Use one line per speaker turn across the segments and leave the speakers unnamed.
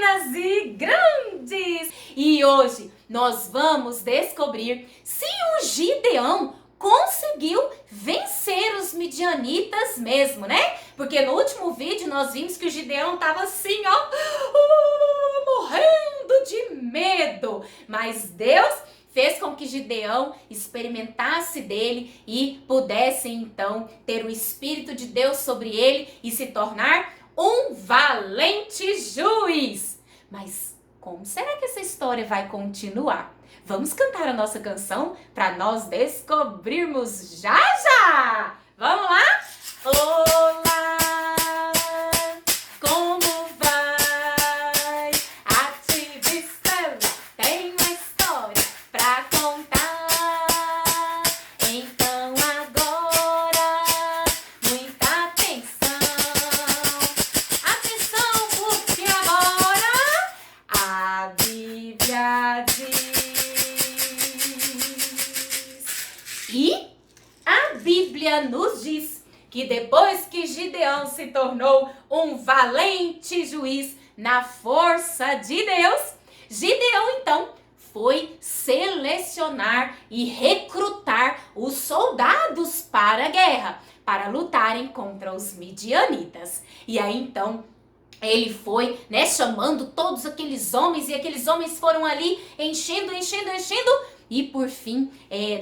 pequenas e grandes! E hoje nós vamos descobrir se o Gideão conseguiu vencer os midianitas mesmo, né? Porque no último vídeo nós vimos que o Gideão estava assim, ó, morrendo de medo. Mas Deus fez com que Gideão experimentasse dele e pudesse então ter o Espírito de Deus sobre ele e se tornar um valente juiz. Mas como será que essa história vai continuar? Vamos cantar a nossa canção para nós descobrirmos já já! Vamos lá? Olá! Como vai? Ativista, tem uma história pra contar. Então agora, muita atenção. Atenção, porque agora a Bíblia diz. E a Bíblia nos diz que depois que Gideão se tornou um valente juiz na força de Deus, Gideão então foi selecionar e recrutar os soldados para a guerra, para lutarem contra os midianitas. E aí então ele foi, chamando todos aqueles homens, e aqueles homens foram ali enchendo, e por fim,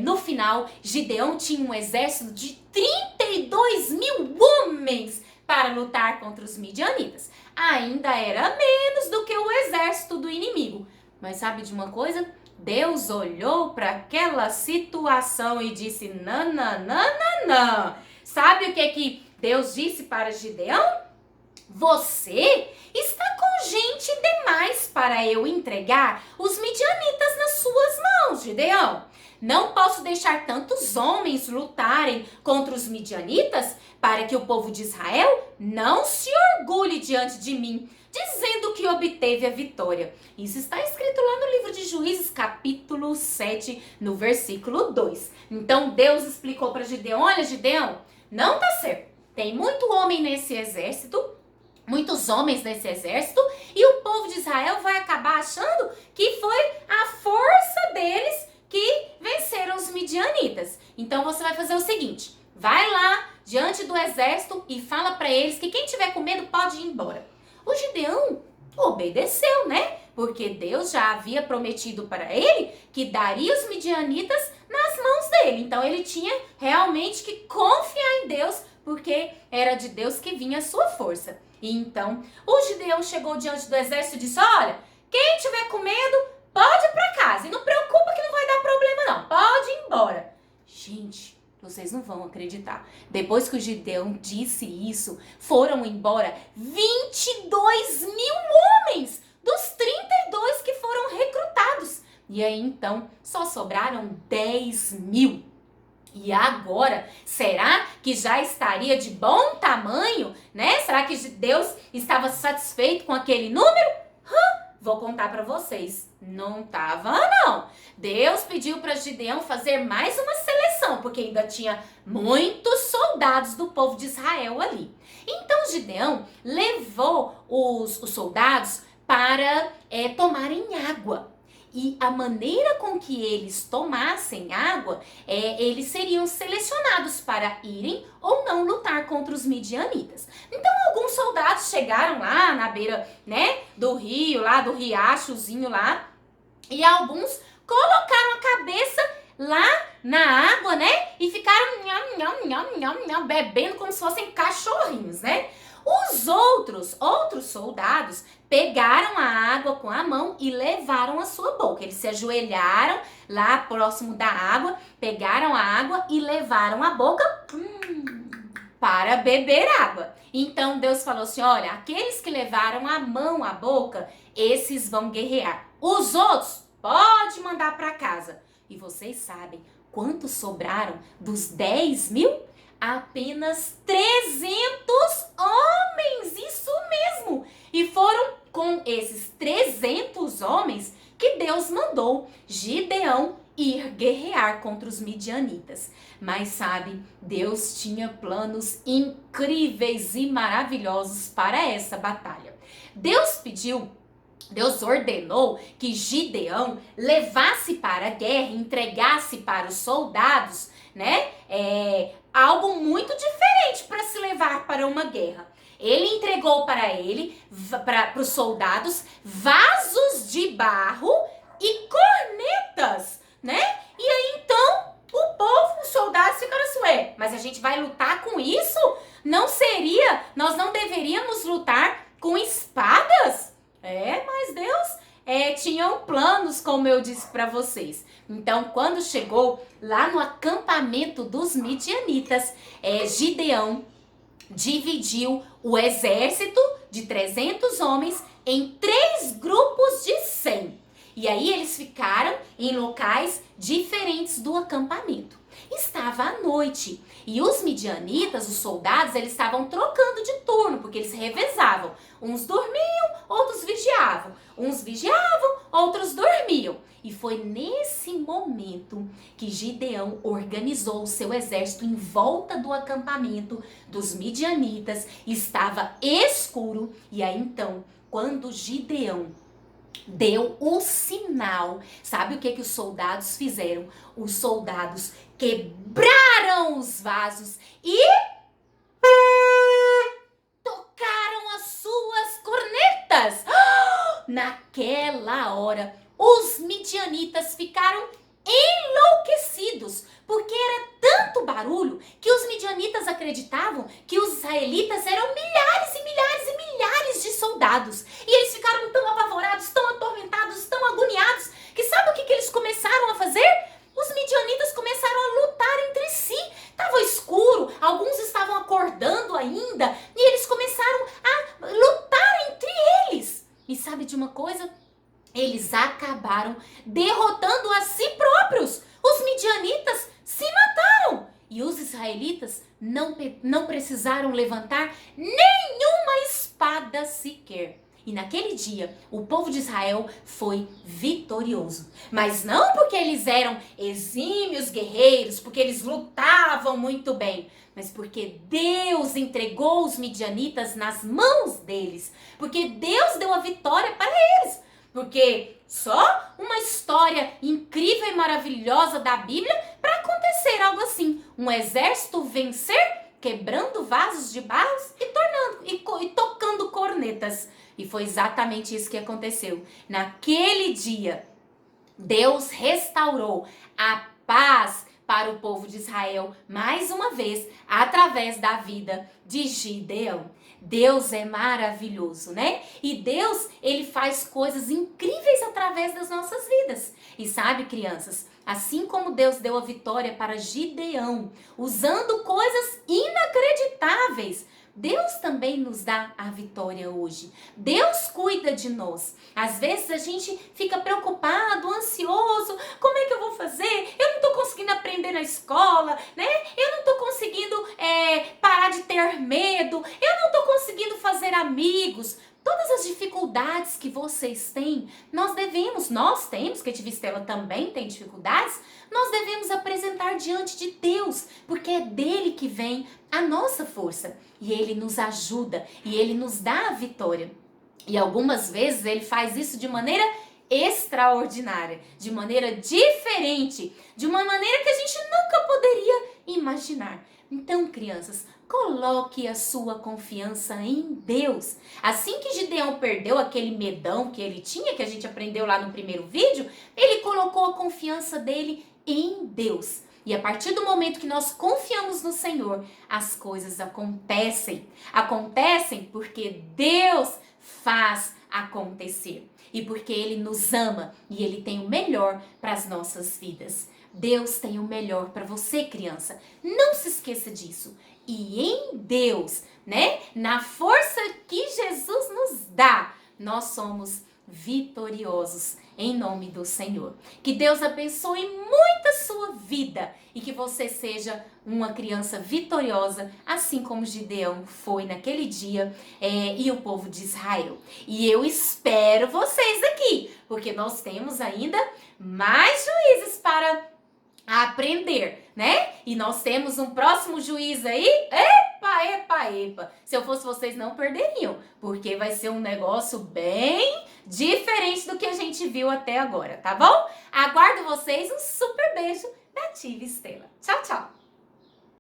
no final, Gideão tinha um exército de 32 mil homens para lutar contra os midianitas. Ainda era menos do que o exército do inimigo. Mas sabe de uma coisa? Deus olhou para aquela situação e disse, não. Sabe o que Deus disse para Gideão? Você está com gente demais para eu entregar os midianitas nas suas mãos, Gideão. Não posso deixar tantos homens lutarem contra os midianitas para que o povo de Israel não se orgulhe diante de mim, dizendo que obteve a vitória. Isso está escrito lá no livro de Juízes, capítulo 7, no versículo 2. Então Deus explicou para Gideão, olha Gideão, não tá certo. Tem muito homem nesse exército, muitos homens nesse exército, e o povo de Israel vai acabar achando que foi a força deles que venceram os midianitas. Então você vai fazer o seguinte, vai lá diante do exército e fala para eles que quem tiver com medo pode ir embora. O Gideão obedeceu, né? Porque Deus já havia prometido para ele que daria os midianitas nas mãos dele. Então ele tinha realmente que confiar em Deus, porque era de Deus que vinha a sua força. E então, o Gideão chegou diante do exército e disse, olha, quem tiver com medo, pode ir para casa. E não preocupa que não vai dar problema não, pode ir embora. Gente, vocês não vão acreditar. Depois que o Gideão disse isso, foram embora 22 mil homens dos 32 que foram recrutados. E aí então, só sobraram 10 mil. E agora, será que já estaria de bom tamanho, né? Será que Deus estava satisfeito com aquele número? Vou contar para vocês. Não estava, não. Deus pediu para Gideão fazer mais uma seleção, porque ainda tinha muitos soldados do povo de Israel ali. Então, Gideão levou os soldados para tomarem água. E a maneira com que eles tomassem água, eles seriam selecionados para irem ou não lutar contra os midianitas. Então, alguns soldados chegaram lá na beira, do rio, lá do riachozinho lá, e alguns colocaram a cabeça lá na água, e ficaram bebendo como se fossem cachorrinhos, Os outros soldados pegaram a água com a mão e levaram à sua boca. Eles se ajoelharam lá próximo da água, pegaram a água e levaram à boca para beber água. Então Deus falou assim, olha, aqueles que levaram a mão à boca, esses vão guerrear. Os outros, pode mandar para casa. E vocês sabem quantos sobraram dos 10 mil? Apenas 300 homens, isso mesmo! E foram com esses 300 homens que Deus mandou Gideão ir guerrear contra os midianitas. Mas sabe, Deus tinha planos incríveis e maravilhosos para essa batalha. Deus pediu Deus ordenou que Gideão levasse para a guerra, entregasse para os soldados, né? Algo muito diferente para se levar para uma guerra. Ele entregou para os soldados, vasos de barro e cornetas, né? E aí então o povo, os soldados ficaram assim, ué, mas a gente vai lutar com isso? Nós não deveríamos lutar com espadas? Mas Deus tinha planos, como eu disse para vocês. Então, quando chegou lá no acampamento dos midianitas, Gideão dividiu o exército de 300 homens em 3 grupos de 100. E aí eles ficaram em locais diferentes do acampamento. Estava à noite e os midianitas, os soldados, eles estavam trocando de turno, porque eles revezavam. Uns dormiam, outros vigiavam. Uns vigiavam, outros dormiam. E foi nesse momento que Gideão organizou o seu exército em volta do acampamento dos midianitas. Estava escuro e aí então, quando Gideão deu o sinal, sabe o que os soldados fizeram? Os soldados quebraram os vasos e tocaram as suas cornetas. Naquela hora, os midianitas ficaram enlouquecidos, porque era tanto barulho que os midianitas acreditavam que os israelitas eram milhares e milhares e milhares de soldados. E eles ficaram tão apavorados, tão atormentados, tão agoniados, que sabe o que eles começaram a fazer? Os midianitas começaram a lutar entre si. Estava escuro, alguns estavam acordando ainda, e eles começaram a lutar entre eles. E sabe de uma coisa? Eles acabaram derrotando a si próprios. Os midianitas se mataram. E os israelitas não precisaram levantar nenhuma espada sequer. E naquele dia, o povo de Israel foi vitorioso. Mas não porque eles eram exímios guerreiros, porque eles lutavam muito bem, mas porque Deus entregou os midianitas nas mãos deles. Porque Deus deu a vitória para eles. Porque só uma história incrível e maravilhosa da Bíblia para acontecer algo assim. Um exército vencer, quebrando vasos de barro e tocando cornetas. E foi exatamente isso que aconteceu. Naquele dia, Deus restaurou a paz para o povo de Israel, mais uma vez, através da vida de Gideão. Deus é maravilhoso, né? E Deus, ele faz coisas incríveis através das nossas vidas. E sabe, crianças, assim como Deus deu a vitória para Gideão, usando coisas inacreditáveis, Deus também nos dá a vitória hoje. Deus cuida de nós. Às vezes a gente fica preocupado, ansioso. Como é que eu vou fazer? Eu não estou conseguindo aprender na escola, né? Eu não estou conseguindo parar de ter medo. Eu não estou conseguindo fazer amigos. Todas as dificuldades que vocês têm, nós temos, que a Tivistela também tem dificuldades, nós devemos apresentar diante de Deus, porque é dele que vem a nossa força. E ele nos ajuda, e ele nos dá a vitória. E algumas vezes ele faz isso de maneira extraordinária, de maneira diferente, de uma maneira que a gente nunca poderia imaginar. Então, crianças, coloque a sua confiança em Deus. Assim que Gideão perdeu aquele medão que ele tinha, que a gente aprendeu lá no primeiro vídeo, ele colocou a confiança dele em Deus. E a partir do momento que nós confiamos no Senhor, as coisas acontecem. Acontecem porque Deus faz acontecer. E porque Ele nos ama e Ele tem o melhor para as nossas vidas. Deus tem o melhor para você, criança. Não se esqueça disso. E em Deus, né? Na força que Jesus nos dá, nós somos vitoriosos em nome do Senhor. Que Deus abençoe muito a sua vida e que você seja uma criança vitoriosa, assim como Gideão foi naquele dia e o povo de Israel. E eu espero vocês aqui, porque nós temos ainda mais juízes para aprender, né? E nós temos um próximo juiz aí. Epa, epa, epa. Se eu fosse vocês, não perderiam, porque vai ser um negócio bem diferente. do que a gente viu até agora, tá bom? Aguardo vocês, um super beijo da Tia Estela. Tchau, tchau!